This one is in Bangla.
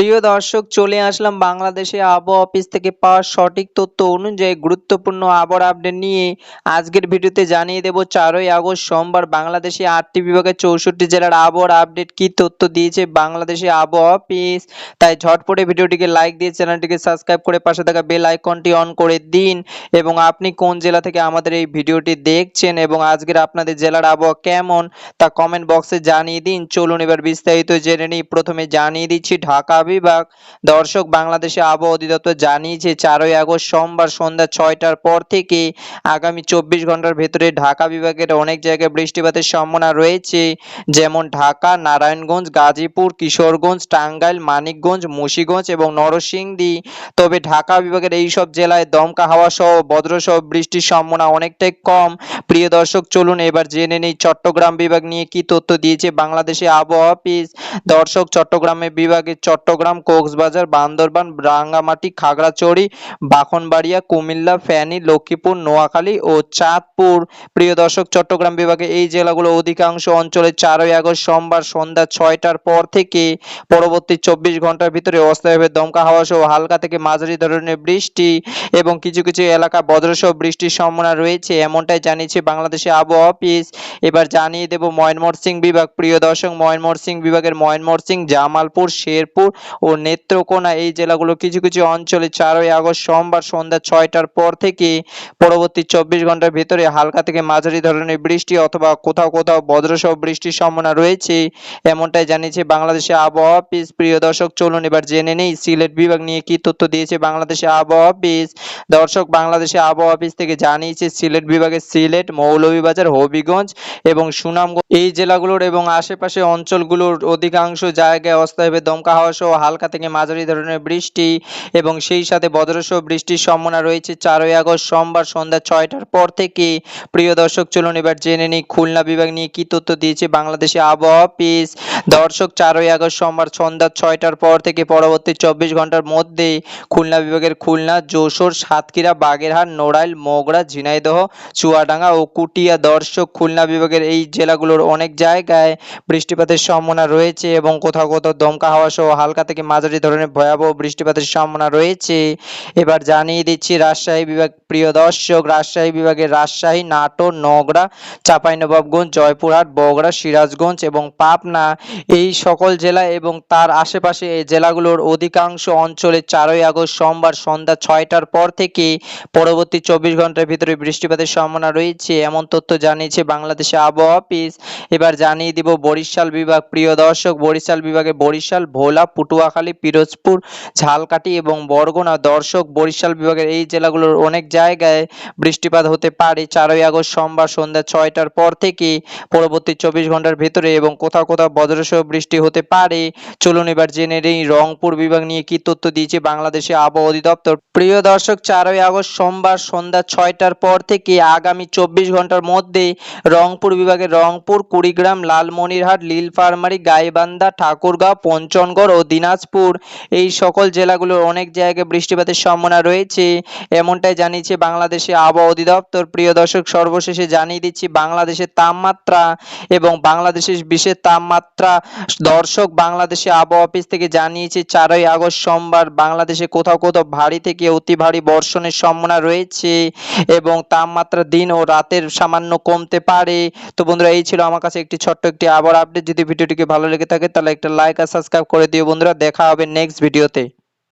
প্রিয় দর্শক, চলে আসলাম বাংলাদেশে আবহাওয়া অফিস থেকে পাওয়া সঠিক তথ্য অনুযায়ী গুরুত্বপূর্ণ আবহাওয়ার আপডেট নিয়ে। আজকের ভিডিওতে জানিয়ে দেব 4ই আগস্ট সোমবার বাংলাদেশে 8টি বিভাগের 64 জেলার আবহাওয়ার আপডেট কি তথ্য দিয়েছে বাংলাদেশে আবহাওয়া অফিস। তাই ঝটপটে ভিডিওটিকে লাইক দিয়ে চ্যানেলটিকে সাবস্ক্রাইব করে পাশে থাকা বেল আইকনটি অন করে দিন। এবং আপনি কোন জেলা থেকে আমাদের এই ভিডিওটি দেখছেন এবং আজকের আপনাদের জেলার আবহাওয়া কেমন তা কমেন্ট বক্সে জানিয়ে দিন। চলুন এবার বিস্তারিত জেনে নিই। প্রথমে জানিয়ে দিচ্ছি ঢাকা বিভাগ। দর্শক, বাংলাদেশে আবহাওয়া অধিদপ্তর জানিয়েছে 4ই আগস্ট সোমবার সন্ধ্যা 6টার পর থেকে আগামী 24 ঘন্টার ভেতরে ঢাকা বিভাগের অনেক জায়গায় বৃষ্টিপাতের সম্ভাবনা রয়েছে, যেমন ঢাকা, নারায়ণগঞ্জ, গাজীপুর, কিশোরগঞ্জ, টাঙ্গাইল, মানিকগঞ্জ, মুন্সিগঞ্জ এবং নরসিংদী। তবে ঢাকা বিভাগের এই সব জেলায় দমকা হাওয়া সহ বজ্রসহ বৃষ্টির সম্ভাবনা অনেকটাই কম। প্রিয় দর্শক, চলুন এবার জেনে নিই চট্টগ্রাম বিভাগ নিয়ে কি তথ্য দিয়েছে বাংলাদেশে আবহাওয়া অফিস। দর্শক, চট্টগ্রামে বিভাগে চট্টগ্রাম, কক্সবাজার, বান্দরবান, রাঙ্গামাটি, খাগড়াছড়ি, ব্রাহ্মণবাড়িয়া, কুমিল্লা, ফেনী, লক্ষ্মীপুর, নোয়াখালী ও চাঁদপুর। প্রিয় দর্শক, চট্টগ্রাম বিভাগে এই জেলাগুলো অধিকাংশ অঞ্চলে 4ই আগস্ট সোমবার সন্ধ্যা 6টার পর থেকে পরবর্তী 24 ঘন্টার ভিতরে অস্থায়ীভাবে দমকা হাওয়া সহ হালকা থেকে মাঝারি ধরনের বৃষ্টি এবং কিছু কিছু এলাকা বজ্রসহ বৃষ্টির সম্ভাবনা রয়েছে, এমনটাই জানিয়েছে বাংলাদেশে আবহাওয়া অফিস। এবার জানিয়ে দেব ময়মনসিংহ বিভাগ। প্রিয় দর্শক, ময়মনসিংহ বিভাগের ময়মনসিংহ, জামালপুর, শেরপুর ও নেত্রকোনা এই জেলাগুলো কিছু কিছু অঞ্চলে 4ই আগস্ট সোমবার সন্ধ্যা 6টার পর থেকে পরবর্তী 24 ঘন্টার ভিতরে হালকা থেকে মাঝারি ধরনের বৃষ্টি অথবা কোথাও কোথাও বজ্রসহ বৃষ্টির সম্ভাবনা রয়েছে, এমনটাই জানিয়েছে বাংলাদেশে আবহাওয়া অফিস। প্রিয় দর্শক, চলুন এবার জেনে নেই সিলেট বিভাগ নিয়ে কি তথ্য দিয়েছে বাংলাদেশে আবহাওয়া অফিস। দর্শক, বাংলাদেশে আবহাওয়া অফিস থেকে জানিয়েছে সিলেট বিভাগের সিলেট, মৌলভীবাজার, হবিগঞ্জ এবং সুনামগঞ্জ এই জেলাগুলোর এবং আশেপাশে অঞ্চলগুলোর অধিকাংশ জায়গায় অস্থায়ীভাবে দমকা হাওয়া সহ হালকা থেকে মাঝারি ধরনের বৃষ্টি এবং সেই সাথে বজ্রসহ বৃষ্টির সম্ভাবনা রয়েছে 4ই আগস্ট সোমবার সন্ধ্যা 6টার পর থেকে। প্রিয় দর্শক, চলুন এবার জেনে নিই খুলনা বিভাগ নিয়ে কি তথ্য দিয়েছে বাংলাদেশে আবহাওয়া অফিস। দর্শক, 4ই আগস্ট সোমবার সন্ধ্যা 6টার পর থেকে পরবর্তী 24 ঘন্টার মধ্যে খুলনা বিভাগের খুলনা, যশোর, সাতক্ষীরা, বাগেরহাট, নড়াইল, মোগরা, ঝিনাইদহ, চুয়াডাঙ্গা ও কুটিয়া। দর্শক, খুলনা বিভাগের এই জেলাগুলোর অনেক জায়গায় বৃষ্টিপাতের সম্ভাবনা রয়েছে এবং কোথাও কোথাও দমকা হাওয়া সহ হালকা থেকে মাঝারি ধরনের ভয়াবহ বৃষ্টিপাতের সম্ভাবনা রয়েছে। এবার জানিয়ে দিচ্ছি রাজশাহী বিভাগ। প্রিয় দর্শক, রাজশাহী বিভাগের রাজশাহী, নাটোর, নওগাঁ, চাঁপাইনবাবগঞ্জ, জয়পুরহাট, বগুড়া, সিরাজগঞ্জ এবং পাবনা এই সকল জেলা এবং তার আশেপাশে এই জেলাগুলোর অধিকাংশ অঞ্চলে 4ই আগস্ট সোমবার সন্ধ্যা 6টার পর থেকে পরবর্তী 24 ঘন্টার ভিতরে বৃষ্টিপাতের সম্ভাবনা রয়েছে, এমন তথ্য জানিয়েছে বাংলাদেশে আবহাওয়া অফিস। এবার জানিয়ে দিব বরিশাল বিভাগ। প্রিয় দর্শক, বরিশাল বিভাগে বরিশাল, ভোলা, পটুয়াখালী, পিরোজপুর, ঝালকাঠি এবং বরগুনা। দর্শক, বরিশাল বিভাগের এই জেলাগুলোর অনেক জায়গায় বৃষ্টিপাত হতে পারে 4ই আগস্ট সোমবার সন্ধ্যা 6টার পর থেকে পরবর্তী 24 ঘন্টার ভিতরে এবং কোথাও কোথাও বজ্রসহ বৃষ্টি হতে পারে। চলুন এবার জেনে নেই রংপুর বিভাগ নিয়ে কি তথ্য দিয়েছে বাংলাদেশে আবহাওয়া অধিদপ্তর। প্রিয় দর্শক, 4ই আগস্ট সোমবার সন্ধ্যা 6টার পর থেকে আগামী 24 ঘন্টার মধ্যে রংপুর বিভাগের রংপুর, কুড়িগ্রাম, লালমনিরহাট, নীলফামারী, গাইবান্ধা, ঠাকুরগাঁও, পঞ্চগড় ও দিনাজপুর এই সকল জেলাগুলোর অনেক জায়গায় বৃষ্টিপাতের সম্ভাবনা রয়েছে, এমনটাই জানিয়েছে বাংলাদেশে আবহাওয়া অধিদপ্তর। প্রিয় দর্শক, সর্বশেষে জানিয়ে দিচ্ছি বাংলাদেশের তাপমাত্রা এবং বাংলাদেশের বিশেষ তাপমাত্রা। দর্শক, বাংলাদেশে আবহাওয়া অফিস থেকে জানিয়েছে 4ই আগস্ট সোমবার বাংলাদেশে কোথাও কোথাও ভারী থেকে অতি ভারী বর্ষণের সম্ভাবনা রয়েছে এবং তাপমাত্রা দিন ও রাতের সামান্য কমতে পারে। তো বন্ধুরা, এই ছিল আমার কাছে একটি ছোট্ট একটি আবহাওয়ার আপডেট। যদি ভিডিওটিকে ভালো লেগে থাকে তাহলে একটা লাইক আর সাবস্ক্রাইব করে দিও বন্ধুরা। দেখা হবে নেক্সট ভিডিওতে।